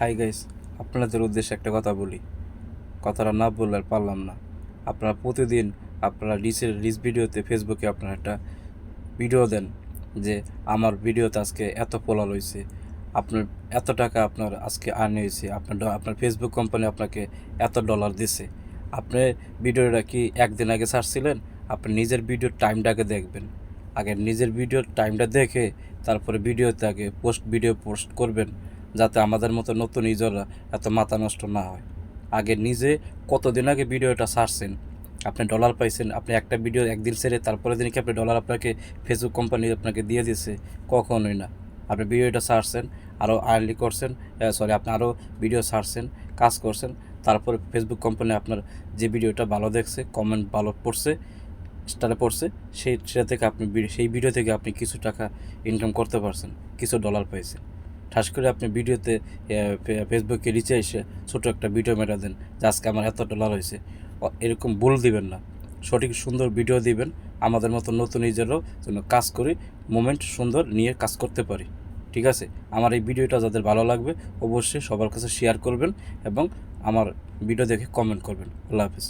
Hi guys, আপনাদের উদ্দেশ্যে একটা কথা বলি। কথাটা না বললে আর পারলাম না। আপনারা প্রতিদিন আপনারা রিচ ভিডিওতে ফেসবুকে আপনারা একটা ভিডিও দেন যে আমার ভিডিওতে আজকে এত ফলোয়ার হয়েছে, আপনার এত টাকা আপনার আজকে আর্ন হয়েছে, আপনার ফেসবুক কোম্পানি আপনাকে এত ডলার দিছে। আপনি ভিডিওটা কি একদিন আগে ছাড়ছিলেন? আপনি নিজের ভিডিওর টাইমটাকে দেখবেন। আগে নিজের ভিডিওর টাইমটা দেখে তারপরে ভিডিওতে আগে ভিডিও পোস্ট করবেন, যাতে আমাদের মতো নতুন ইউজাররা এত মাথা নষ্ট না হয়। আগে নিজে কতদিন আগে ভিডিওটা ছাড়ছেন, আপনি ডলার পাইছেন, আপনি একটা ভিডিও একদিন ছেড়ে তারপরে দিন কি আপনি ডলার আপনাকে ফেসবুক কোম্পানি আপনাকে দিয়ে দিচ্ছে? কখনোই না। আপনি ভিডিওটা ছাড়ছেন, আরও আর্লি করছেন, আপনি আরও ভিডিও ছাড়ছেন, কাজ করছেন, তারপরে ফেসবুক কোম্পানি আপনার যে ভিডিওটা ভালো দেখছে, কমেন্ট ভালো পড়ছে, স্টারে পড়ছে, সেটা থেকে আপনি সেই ভিডিও থেকে আপনি কিছু টাকা ইনকাম করতে পারছেন, কিছু ডলার পাইছেন। ঠাস করে আপনি ভিডিওতে ফেসবুকে রিচে এসে ছোটো একটা ভিডিও মেটা দেন যে আজকে আমার এত ডলার হয়েছে। এরকম ভুল দিবেন না, সঠিক সুন্দর ভিডিও দিবেন। আমাদের মতো নতুন নিজেরও যেন কাজ করি, মোমেন্ট সুন্দর নিয়ে কাজ করতে পারি। ঠিক আছে? আমার এই ভিডিওটা যাদের ভালো লাগবে অবশ্যই সবার কাছে শেয়ার করবেন এবং আমার ভিডিও দেখে কমেন্ট করবেন। আল্লাহ হাফিজ।